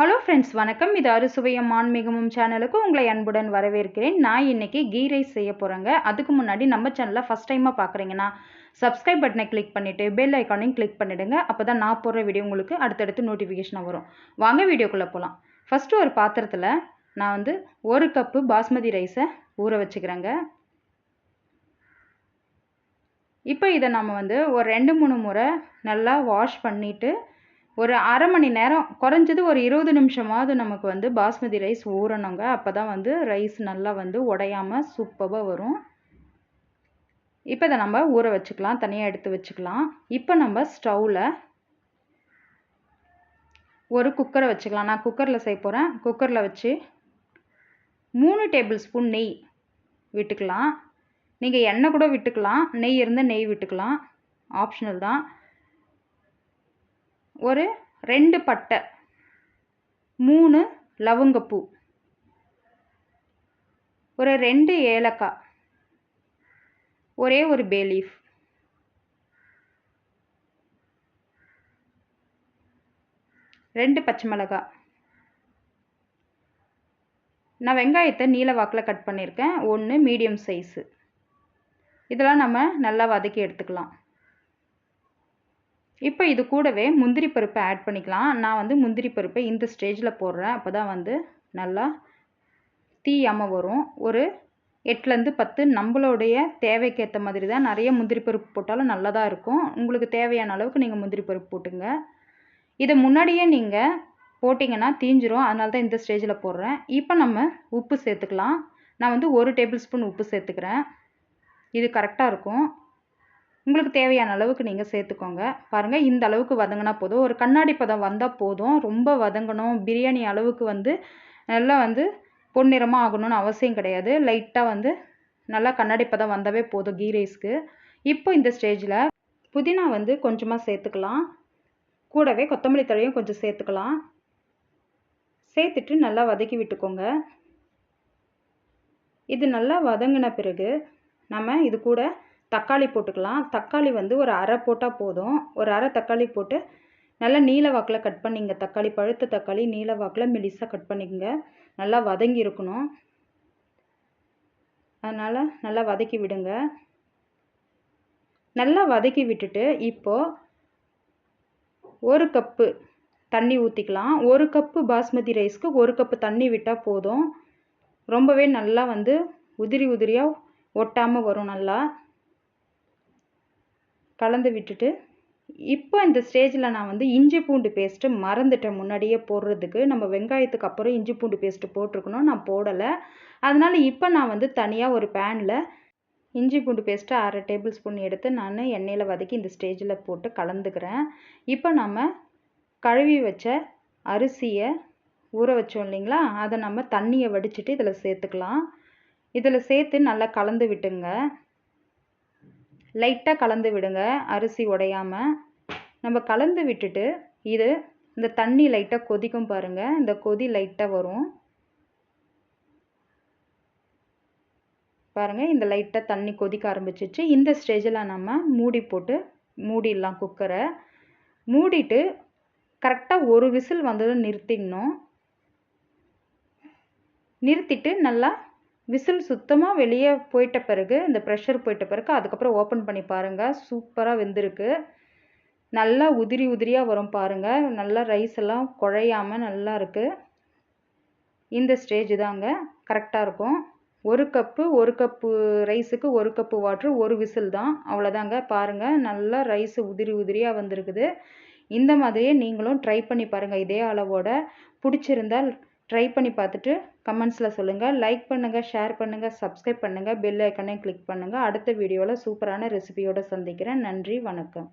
Hello friends, வணக்கம். இது அறுசுவையும் ஆன்மீகமும் சேனலுக்கு உங்களை அன்புடன் வரவேற்கிறேன். நான் இன்னைக்கு கீ ரைஸ் செய்ய போகிறேங்க. அதுக்கு முன்னாடி நம்ம சேனலை ஃபஸ்ட் டைமாக பார்க்குறீங்கன்னா சப்ஸ்கிரைப் பட்டனை கிளிக் பண்ணிவிட்டு பெல் ஐக்கானையும் கிளிக் பண்ணிவிடுங்க. அப்போ தான் நான் போடுற வீடியோ உங்களுக்கு அடுத்தடுத்து நோட்டிஃபிகேஷனாக வரும். வாங்க வீடியோக்குள்ளே போகலாம். ஃபஸ்ட்டு ஒரு பாத்திரத்தில் நான் வந்து 1 கப்பு பாஸ்மதி ரைஸை ஊற வச்சுக்கிறேங்க. இப்போ இதை நம்ம வந்து ஒரு 2-3 முறை நல்லா வாஷ் பண்ணிவிட்டு ஒரு அரை மணி நேரம், குறைஞ்சது ஒரு 20 நிமிஷமாவது நமக்கு வந்து பாஸ்மதி ரைஸ் ஊறணுங்க. அப்போ தான் வந்து ரைஸ் நல்லா வந்து உடையாமல் சூப்பராக வரும். இப்போ இதை நம்ம ஊற வச்சுக்கலாம், தனியாக எடுத்து வச்சுக்கலாம். இப்போ நம்ம ஸ்டவ்வில் ஒரு குக்கரை வச்சுக்கலாம். நான் குக்கரில் செய்ய போகிறேன். குக்கரில் வச்சு 3 டேபிள் ஸ்பூன் நெய் விட்டுக்கலாம். நீங்கள் எண்ணெய் கூட விட்டுக்கலாம், நெய் இருந்தால் நெய் விட்டுக்கலாம், ஆப்ஷனல் தான். ஒரு 2 பட்டை, 3 லவங்கப்பூ, ஒரு 2 ஏலக்காய், ஒரே ஒரு பே லீஃப், ரெண்டு பச்சை மிளகாய். நான் வெங்காயத்தை நீல வாக்கில் கட் பண்ணியிருக்கேன், 1 மீடியம் சைஸு. இதெல்லாம் நம்ம நல்லா வதக்கி எடுத்துக்கலாம். இப்போ இது கூடவே முந்திரி பருப்பை ஆட் பண்ணிக்கலாம். நான் வந்து முந்திரி பருப்பை இந்த ஸ்டேஜில் போடுறேன், அப்போ தான் வந்து நல்லா தீயாமல் வரும். ஒரு 8லேருந்து 10 நம்மளுடைய தேவைக்கேற்ற மாதிரி தான். நிறைய முந்திரி பருப்பு போட்டாலும் நல்லா தான் இருக்கும். உங்களுக்கு தேவையான அளவுக்கு நீங்கள் முந்திரி பருப்பு போட்டுங்க. இதை முன்னாடியே நீங்கள் போட்டிங்கன்னா தீஞ்சிரும், அதனால தான் இந்த ஸ்டேஜில் போடுறேன். இப்போ நம்ம உப்பு சேர்த்துக்கலாம். நான் வந்து 1 டேபிள் ஸ்பூன் உப்பு சேர்த்துக்கிறேன். இது கரெக்டாக இருக்கும். உங்களுக்கு தேவையான அளவுக்கு நீங்கள் சேர்த்துக்கோங்க. பாருங்கள், இந்த அளவுக்கு வதங்கினா போதும். ஒரு கண்ணாடி பதம் வந்தால் போதும். ரொம்ப வதங்கணும், பிரியாணி அளவுக்கு வந்து நல்லா வந்து பொன்னிறமாக ஆகணும்னு அவசியம் கிடையாது. லைட்டாக வந்து நல்லா கண்ணாடி பதம் வந்தாவே போதும் கீ ரைஸ்க்கு. இப்போ இந்த ஸ்டேஜில் புதினா வந்து கொஞ்சமாக சேர்த்துக்கலாம். கூடவே கொத்தமல்லி தழையும் கொஞ்சம் சேர்த்துக்கலாம். சேர்த்துட்டு நல்லா வதக்கி விட்டுக்கோங்க. இது நல்லா வதங்கின பிறகு நம்ம இது கூட தக்காளி போட்டுக்கலாம். தக்காளி வந்து ஒரு அரை போட்டால் போதும். ஒரு அரை தக்காளி போட்டு நல்லா நீல வாக்கில் கட் பண்ணிங்க. தக்காளி, பழுத்த தக்காளி நீல வாக்கில் மெலிசாக கட் பண்ணிக்கங்க. நல்லா வதங்கி இருக்கணும், அதனால் நல்லா வதக்கி விடுங்க. நல்லா வதக்கி விட்டுட்டு இப்போது 1 கப்பு தண்ணி ஊற்றிக்கலாம். 1 கப்பு பாஸ்மதி ரைஸ்க்கு 1 கப்பு தண்ணி விட்டால் போதும். ரொம்பவே நல்லா வந்து உதிரி உதிரியாக ஒட்டாமல் வரும். நல்லா கலந்து விட்டுட்டு இப்போ இந்த ஸ்டேஜில் நான் வந்து இஞ்சி பூண்டு பேஸ்ட்டு மறந்துட்டேன் முன்னாடியே போடுறதுக்கு. நம்ம வெங்காயத்துக்கு அப்புறம் இஞ்சி பூண்டு பேஸ்ட்டு போட்டிருக்கணும், நான் போடலை. அதனால் இப்போ நான் வந்து தனியாக ஒரு பேனில் இஞ்சி பூண்டு பேஸ்ட்டு 1/2 டேபிள் ஸ்பூன் எடுத்து நான் எண்ணெயில் வதக்கி இந்த ஸ்டேஜில் போட்டு கலந்துக்கிறேன். இப்போ நம்ம கழுவி வச்ச அரிசியை ஊற வச்சோம் இல்லைங்களா, அதை நம்ம தண்ணியை வடிச்சிட்டு இதில் சேர்த்துக்கலாம். இதில் சேர்த்து நல்லா கலந்து விட்டுங்க. லைட்டாக கலந்து விடுங்க, அரிசி உடையாமல். நம்ம கலந்து விட்டுட்டு இந்த தண்ணி லைட்டாக கொதிக்கும் பாருங்கள். இந்த கொதி லைட்டாக வரும் பாருங்கள். இந்த லைட்டாக தண்ணி கொதிக்க ஆரம்பிச்சிச்சு. இந்த ஸ்டேஜில் நம்ம மூடி போட்டு மூடிடலாம். குக்கரை மூடிட்டு கரெக்டாக ஒரு விசில் வந்ததும் நிறுத்திடணும். நிறுத்திட்டு நல்லா விசில் சுத்தமாக வெளியே போயிட்ட பிறகு, இந்த ப்ரெஷர் போயிட்ட பிறகு அதுக்கப்புறம் ஓப்பன் பண்ணி பாருங்கள். சூப்பராக வெந்திருக்கு. நல்லா உதிரி உதிரியாக வரும் பாருங்கள். நல்லா ரைஸ் எல்லாம் குழையாமல் நல்லா இருக்குது. இந்த ஸ்டேஜ் தாங்க கரெக்டாக இருக்கும். 1 கப்பு ரைஸுக்கு 1 கப்பு வாட்ரு, 1 விசில் தான், அவ்வளோதாங்க. பாருங்கள், நல்லா ரைஸ் உதிரி உதிரியாக வந்திருக்குது. இந்த மாதிரியே நீங்களும் ட்ரை பண்ணி பாருங்கள். இதே அளவோட பிடிச்சிருந்தால் ட்ரை பண்ணி பார்த்துட்டு கமெண்ட்ஸில் சொல்லுங்கள். லைக் பண்ணுங்கள், ஷேர் பண்ணுங்கள், சப்ஸ்கிரைப் பண்ணுங்கள், பெல் ஐக்கனையும் கிளிக் பண்ணுங்கள். அடுத்த வீடியோவில் சூப்பரான ரெசிபியோடு சந்திக்கிறேன். நன்றி, வணக்கம்.